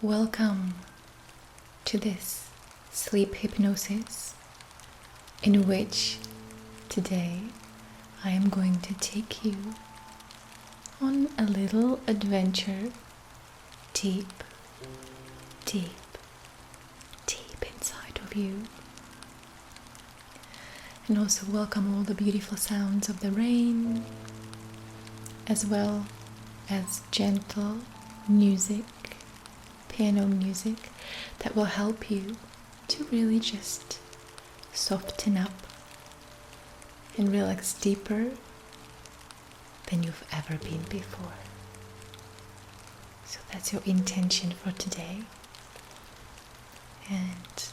Welcome to this sleep hypnosis, in which today I am going to take you on a little adventure deep, deep, deep inside of you. And also welcome all the beautiful sounds of the rain, as well as gentle music, piano music, that will help you to really just soften up and relax deeper than you've ever been before. So that's your intention for today. And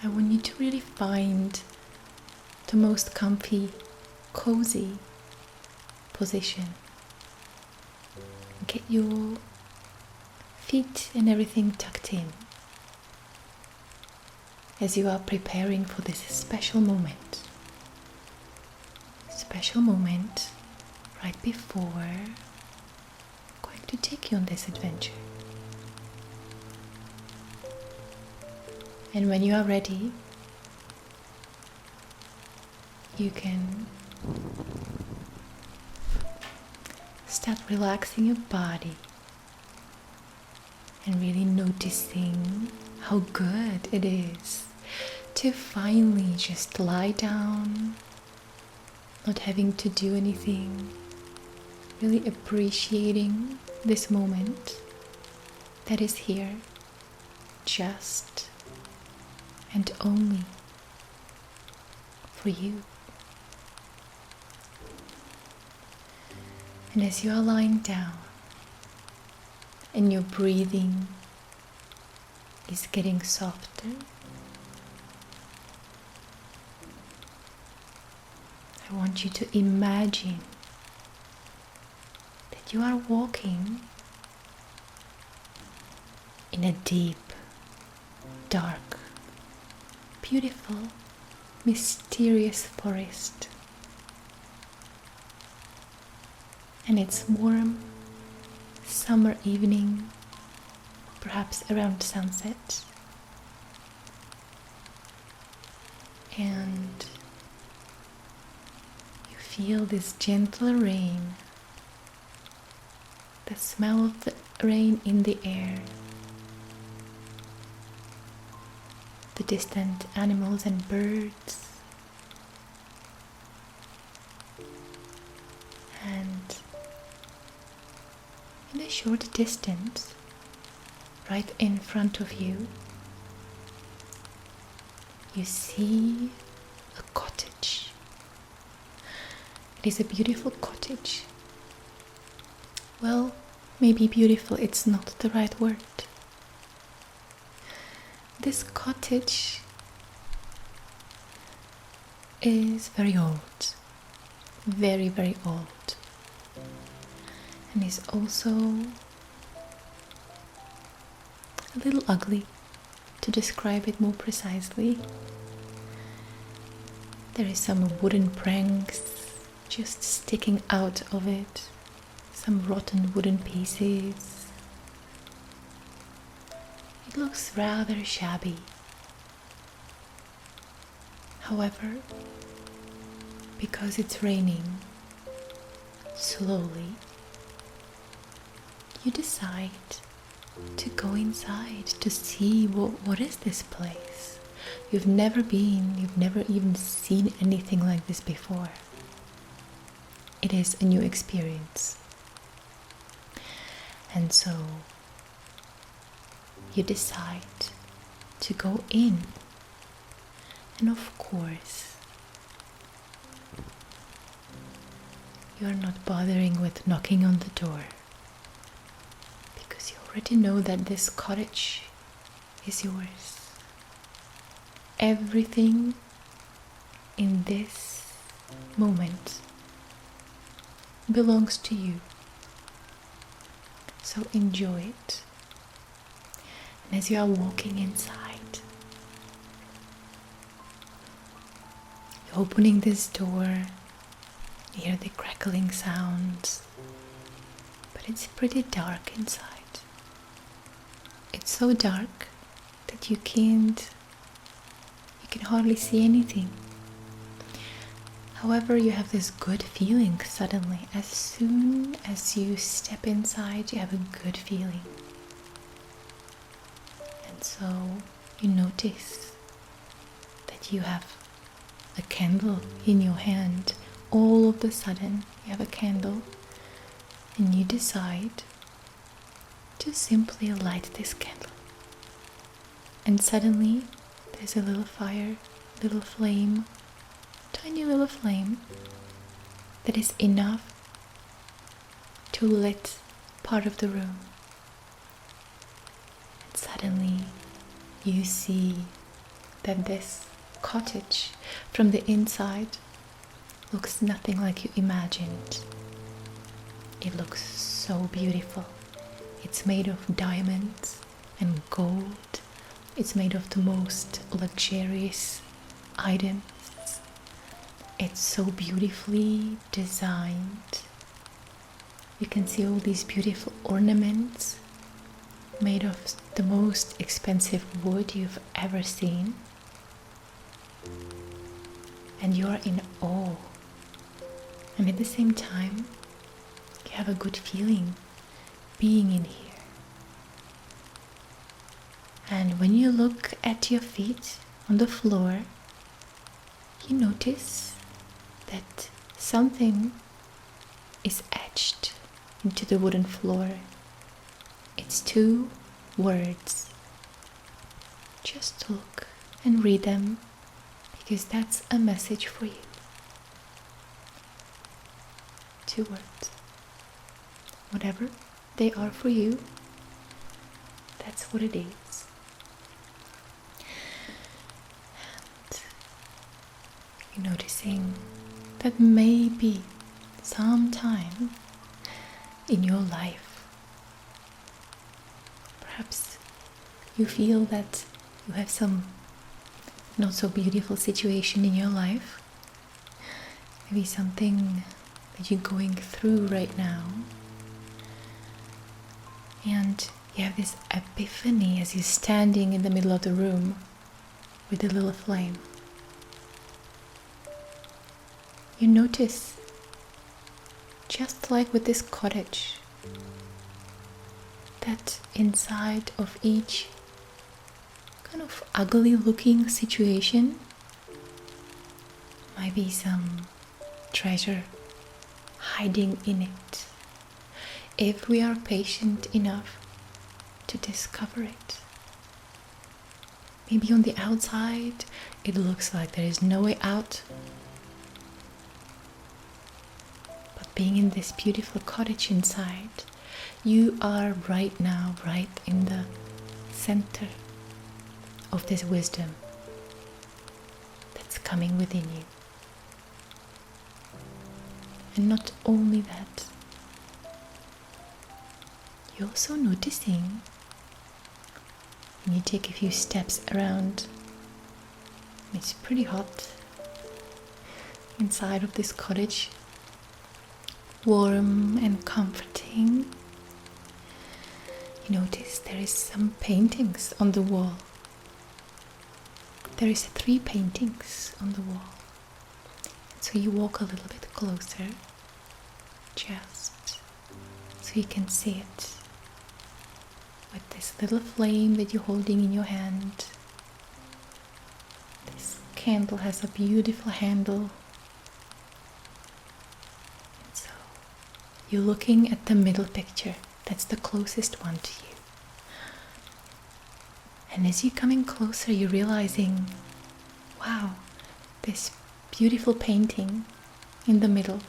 I want you to really find the most comfy, cozy position. Get your feet and everything tucked in as you are preparing for this special moment. Special moment right before I'm going to take you on this adventure. And when you are ready, you can start relaxing your body and really noticing how good it is to finally just lie down, not having to do anything, really appreciating this moment that is here just and only for you. And as you are lying down and your breathing is getting softer, I want you to imagine that you are walking in a deep, dark, beautiful, mysterious forest. And it's warm summer evening, perhaps around sunset. And you feel this gentle rain, the smell of the rain in the air, the distant animals and birds, and in a short distance, right in front of you, you see a cottage. It is a beautiful cottage. Well, maybe beautiful, it's not the right word. This cottage is very old, very, very old. And is also a little ugly, to describe it more precisely. There is some wooden pranks just sticking out of it, some rotten wooden pieces. It looks rather shabby. However, because it's raining, slowly you decide to go inside to see what is this place. You've never been, you've never even seen anything like this before. It is a new experience. And so you decide to go in. And of course, you're not bothering with knocking on the door, because you already know that this cottage is yours. Everything in this moment belongs to you. So enjoy it. And as you are walking inside, you're opening this door, you hear the crackling sounds, but it's pretty dark inside. it's so dark that you can hardly see anything. However, you have this good feeling suddenly. As soon as you step inside, you have a good feeling. And so you notice that you have a candle in your hand. All of a sudden, you have a candle, and you decide to simply light this candle. And suddenly, there's a little fire, little flame, tiny little flame that is enough to lit part of the room. And suddenly you see that this cottage from the inside looks nothing like you imagined. It looks so beautiful. It's made of diamonds and gold. It's made of the most luxurious items. It's so beautifully designed. You can see all these beautiful ornaments made of the most expensive wood you've ever seen. And you are in awe. And at the same time, you have a good feeling being in here. And when you look at your feet on the floor, you notice that something is etched into the wooden floor. It's 2 words. Just look and read them, because that's a message for you. 2 words. Whatever they are for you, that's what it is. And you're noticing that maybe sometime in your life, perhaps you feel that you have some not so beautiful situation in your life, maybe something that you're going through right now, and you have this epiphany as you're standing in the middle of the room with the little flame. You notice, just like with this cottage, that inside of each kind of ugly looking situation might be some treasure hiding in it, if we are patient enough to discover it. Maybe on the outside it looks like there is no way out, but being in this beautiful cottage inside, you are right now right in the center of this wisdom that's coming within you. And not only that, you're also noticing when you take a few steps around, it's pretty hot inside of this cottage, warm and comforting. You notice there is some paintings on the wall. There is 3 paintings on the wall. So you walk a little bit closer, just so you can see it. With this little flame that you're holding in your hand. This candle has a beautiful handle. And so you're looking at the middle picture. That's the closest one to you. And as you're coming closer, you're realizing, wow, this beautiful painting in the middle,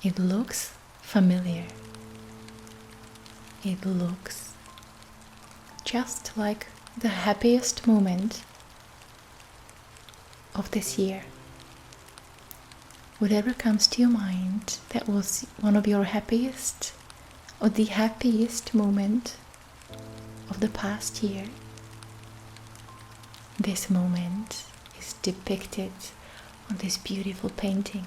it looks familiar. It looks just like the happiest moment of this year. Whatever comes to your mind that was one of your happiest or the happiest moment of the past year, this moment is depicted on this beautiful painting,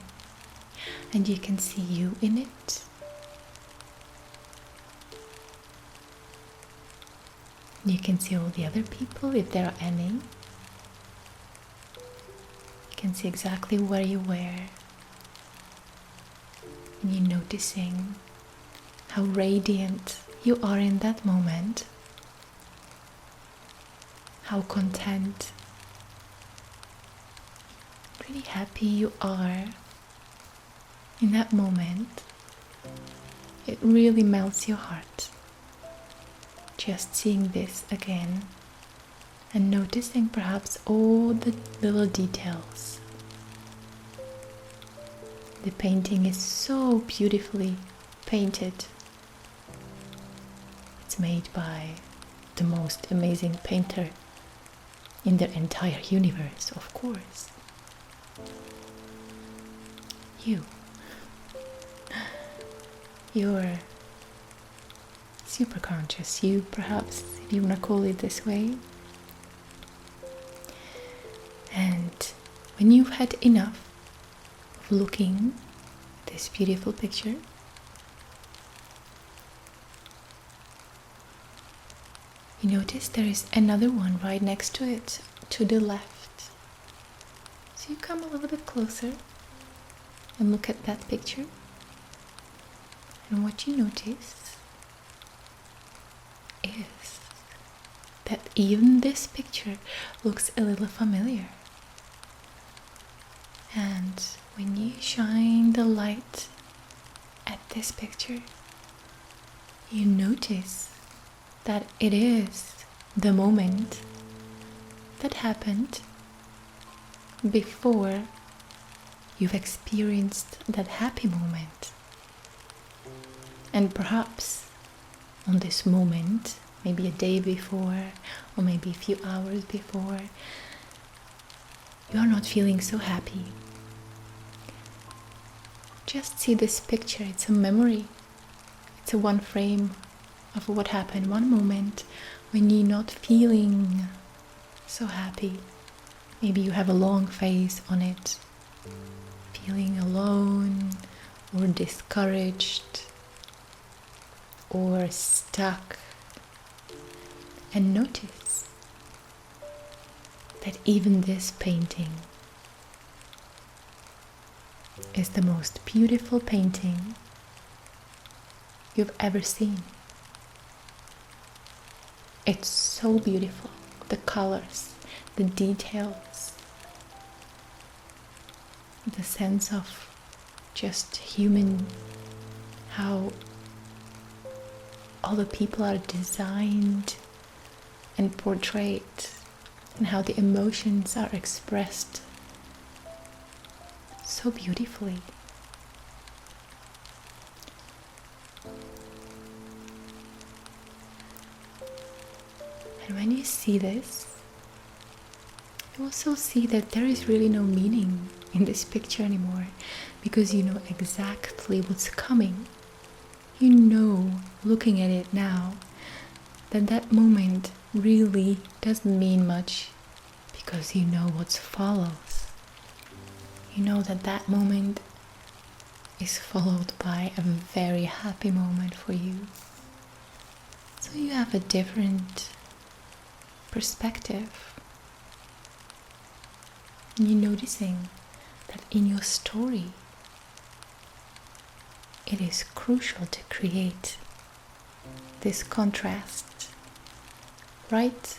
and you can see you in it. You can see all the other people, if there are any. You can see exactly where you were. And you're noticing how radiant you are in that moment. How content, really happy you are in that moment. It really melts your heart. Just seeing this again and noticing perhaps all the little details. The painting is so beautifully painted. It's made by the most amazing painter in the entire universe, of course. You're super conscious, you perhaps, if you want to call it this way. And when you've had enough of looking at this beautiful picture, you notice there is another one right next to it, to the left. So you come a little bit closer and look at that picture. And what you notice is that even this picture looks a little familiar. And when you shine the light at this picture, you notice that it is the moment that happened before you've experienced that happy moment. And perhaps on this moment, maybe a day before, or maybe a few hours before, you are not feeling so happy. Just see this picture, it's a memory. It's a one frame of what happened, one moment when you're not feeling so happy. Maybe you have a long face on it, feeling alone or discouraged or stuck. And notice that even this painting is the most beautiful painting you've ever seen. It's so beautiful, the colors, the details, the sense of just human, how all the people are designed and portrayed, and how the emotions are expressed so beautifully. And when you see this, you also see that there is really no meaning in this picture anymore, because you know exactly what's coming. You know, looking at it now, that that moment really doesn't mean much, because you know what follows. You know that that moment is followed by a very happy moment for you. So you have a different perspective. And you're noticing that in your story, it is crucial to create this contrast right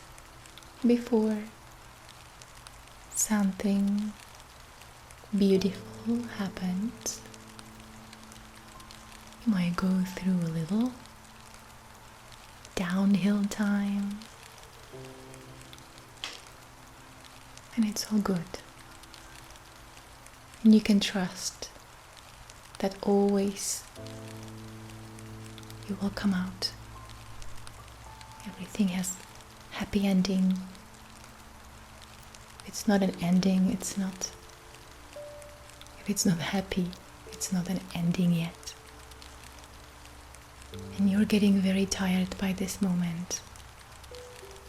before something beautiful happens. You might go through a little downhill time, and it's all good. And you can trust that always you will come out. Everything has happy ending. If it's not an ending, it's not. If it's not happy, it's not an ending yet. And you're getting very tired by this moment.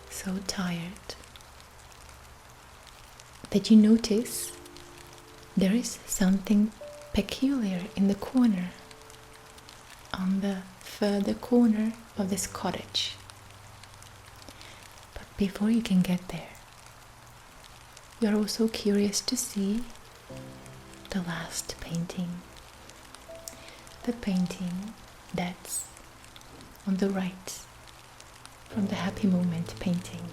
So tired that you notice there is something peculiar in the corner, on the further corner of this cottage. before you can get there, you're also curious to see the last painting. The painting that's on the right from the happy moment painting.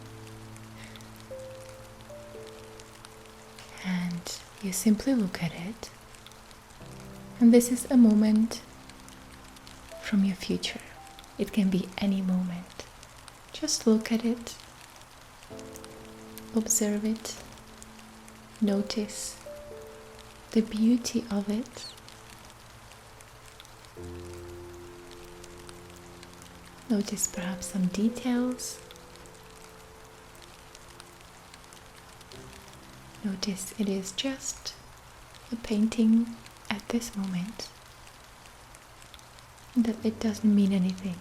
And you simply look at it, and this is a moment from your future. It can be any moment. Just look at it, observe it, notice the beauty of it. Notice perhaps some details. Notice it is just a painting at this moment, that it doesn't mean anything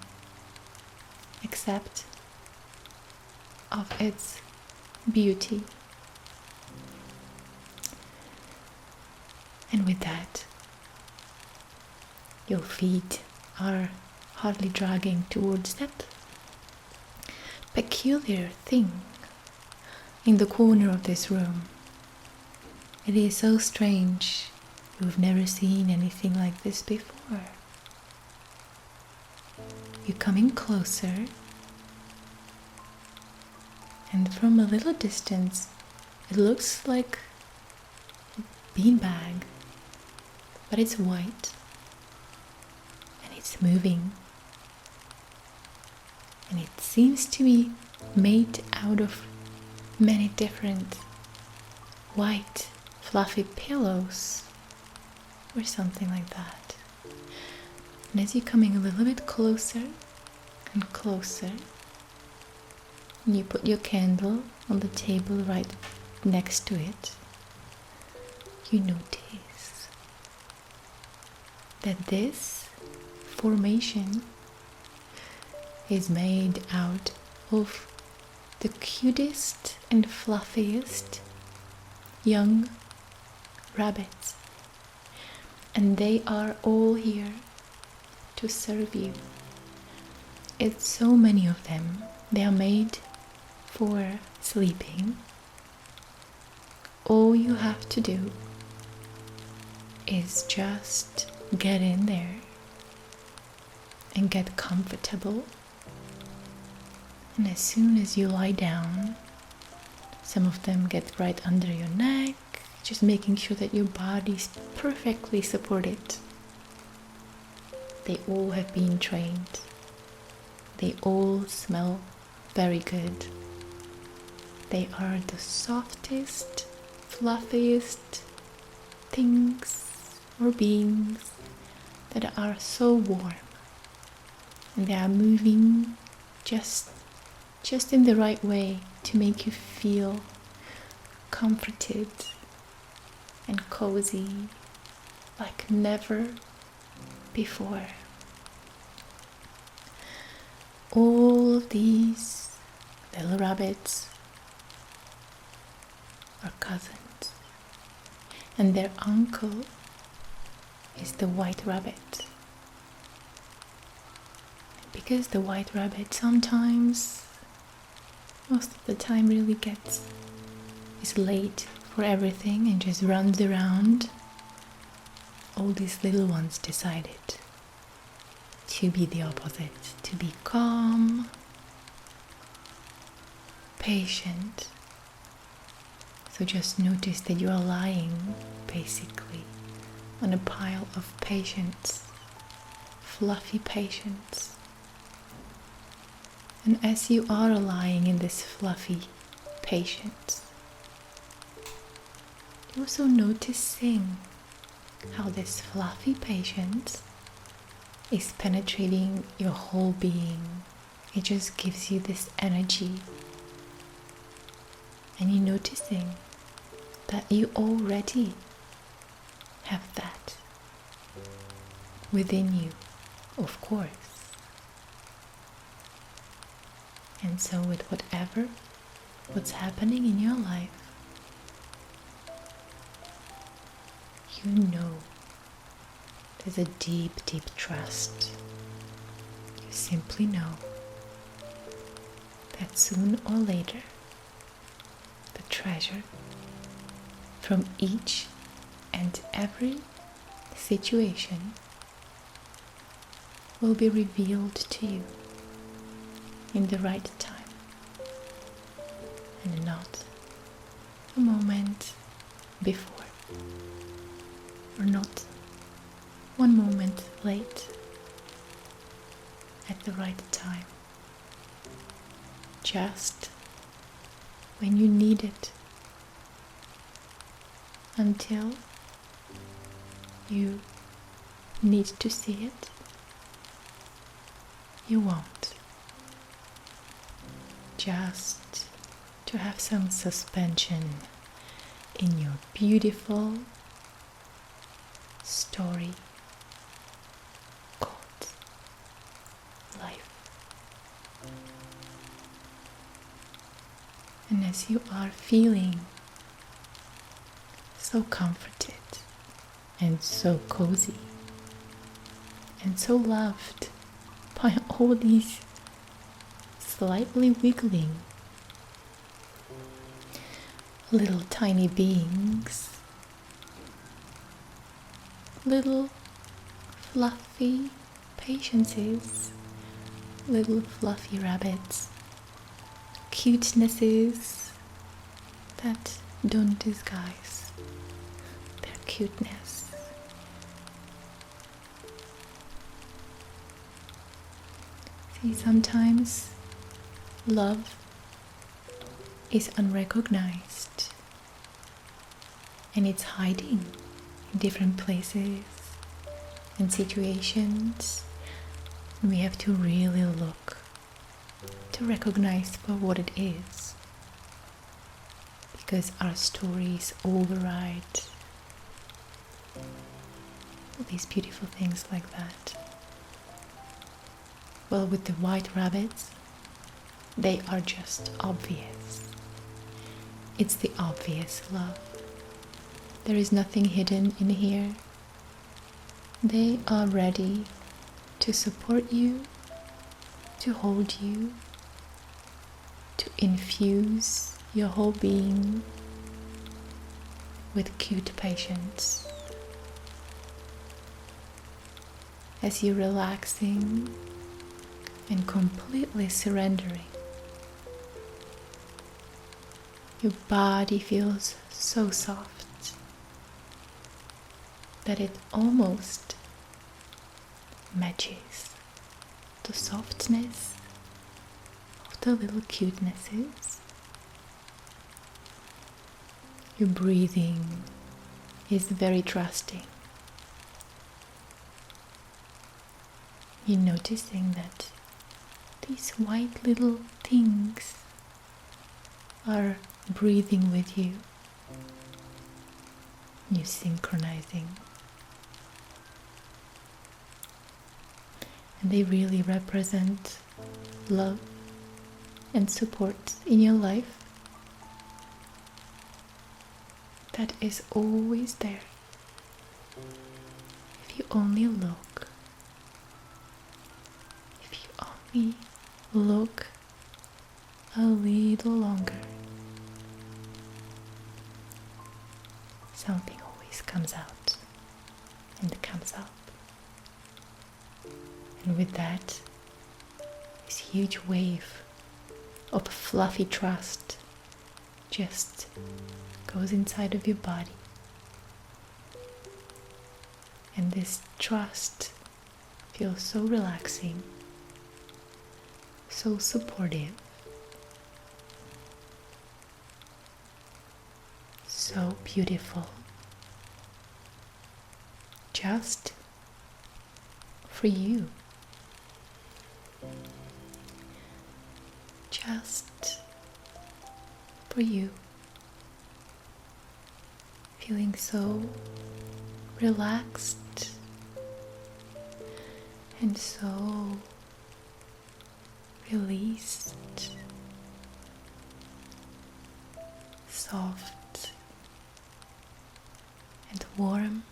except of its beauty. And with that, your feet are hardly dragging towards that peculiar thing in the corner of this room. It is so strange. You've never seen anything like this before. You come in closer, and from a little distance it looks like a beanbag, but it's white and it's moving, and it seems to be made out of many different white fluffy pillows or something like that. And as you're coming a little bit closer and closer, and you put your candle on the table right next to it, you notice that this formation is made out of the cutest and fluffiest young rabbits, and they are all here to serve you. It's so many of them. They are made for sleeping. All you have to do is just get in there and get comfortable, and as soon as you lie down, some of them get right under your neck, just making sure that your body's perfectly supported. They all have been trained. They all smell very good. They are the softest, fluffiest things or beings that are so warm, and they are moving just in the right way to make you feel comforted and cozy like never before. All of these little rabbits are cousins, and their uncle is the white rabbit. Because the white rabbit sometimes, most of the time, really is late for everything and just runs around, all these little ones decided to be the opposite, to be calm, patient. So just notice that you are lying basically on a pile of patience, fluffy patience. And as you are lying in this fluffy patience, you're also noticing how this fluffy patience is penetrating your whole being. It just gives you this energy, and you're noticing that you already have that within you, of course. And so with what's happening in your life, you know there's a deep, deep trust. You simply know that soon or later the treasure from each and every situation will be revealed to you in the right time, and not a moment before, or not one moment late, at the right time, just when you need it, until you need to see it, you won't. Just to have some suspension in your beautiful story called life. And as you are feeling so comforted and so cozy and so loved by all these slightly wiggling little tiny beings, little fluffy patiences, little fluffy rabbits, cutenesses that don't disguise their cuteness. See, sometimes love is unrecognized and it's hiding in different places and situations, and we have to really look to recognize for what it is, because our stories override all these beautiful things like that. Well, with the white rabbits, they are just obvious. It's the obvious love. There is nothing hidden in here. They are ready to support you, to hold you, to infuse your whole being with cute patience. As you're relaxing and completely surrendering, your body feels so soft that it almost matches the softness of the little cutenesses. Your breathing is very trusting. You're noticing that these white little things are breathing with you. You're synchronizing. And they really represent love and support in your life that is always there. If you only look. If you only look a little longer, something always comes out and comes up. And with that, this huge wave of fluffy trust just goes inside of your body. And this trust feels so relaxing, so supportive, so beautiful, just for you. Just for you. Feeling so relaxed and so released, soft and warm,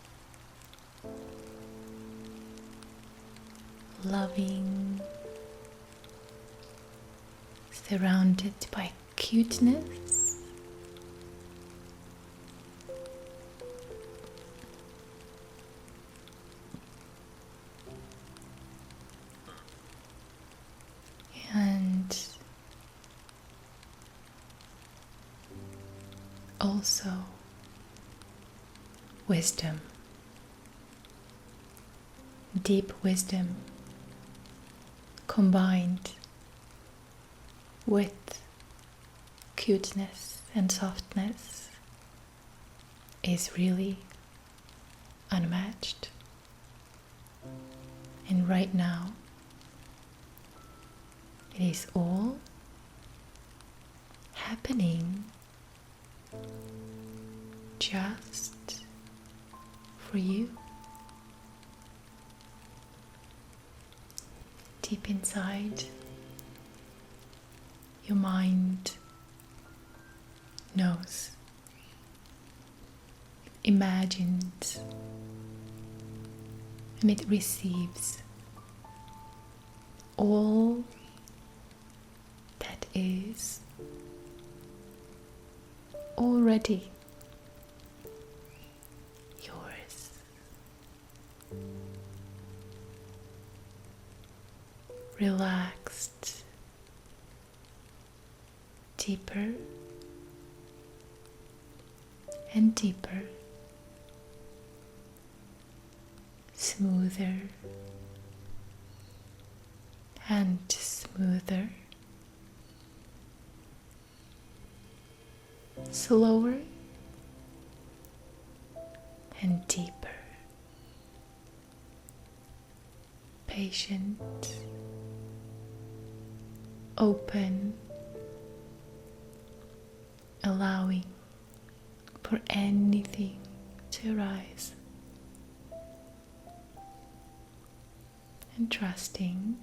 loving, surrounded by cuteness. And also wisdom, deep wisdom combined with cuteness and softness is really unmatched. And right now, it is all happening just for you. Deep inside, your mind knows, imagines, and it receives all that is already yours. Relaxed, deeper and deeper, smoother and smoother, slower and deeper, patient, open, allowing for anything to arise, and trusting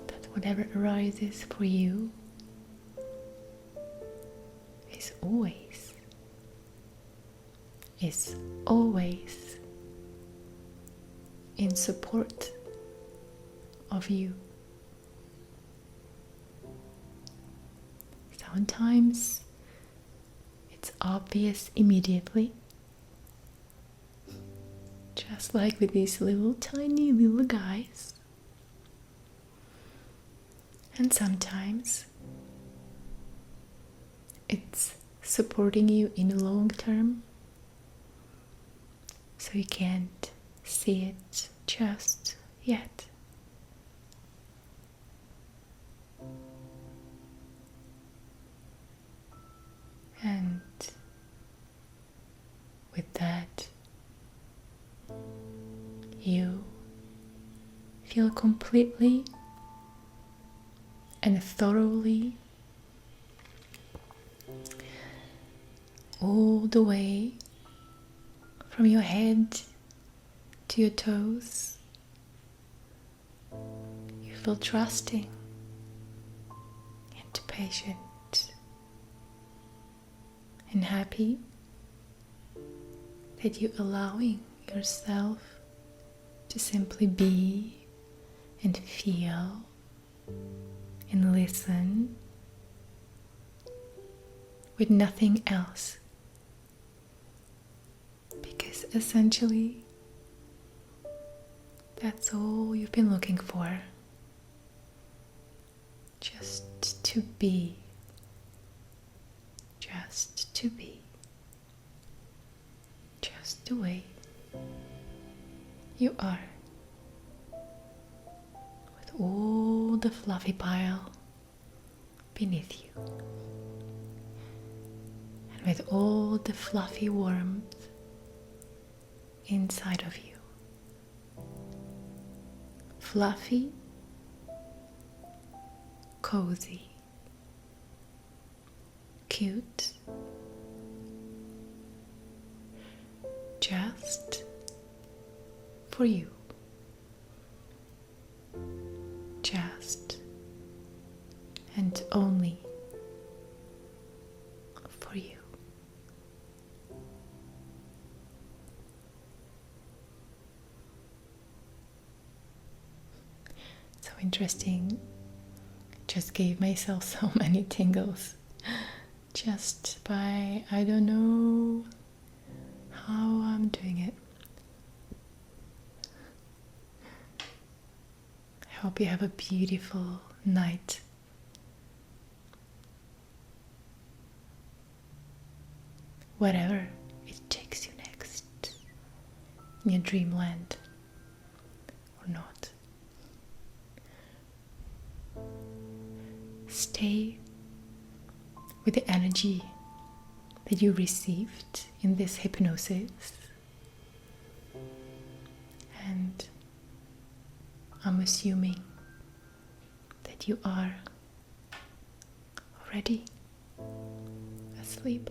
that whatever arises for you is always in support of you. Sometimes it's obvious immediately, just like with these tiny little guys. And sometimes it's supporting you in the long term, so you can't see it just yet. And with that, you feel completely and thoroughly all the way from your head to your toes. You feel trusting and patient and happy that you're allowing yourself to simply be and feel and listen with nothing else, because essentially that's all you've been looking for, just to be, just the way you are, with all the fluffy pile beneath you, and with all the fluffy warmth inside of you. Fluffy, cozy, cute, just for you, just and only for you. So interesting just gave myself so many tingles just by, I don't know how I'm doing it. I hope you have a beautiful night. Wherever it takes you next, in your dreamland or not. Stay with the energy that you received in this hypnosis, and I'm assuming that you are already asleep.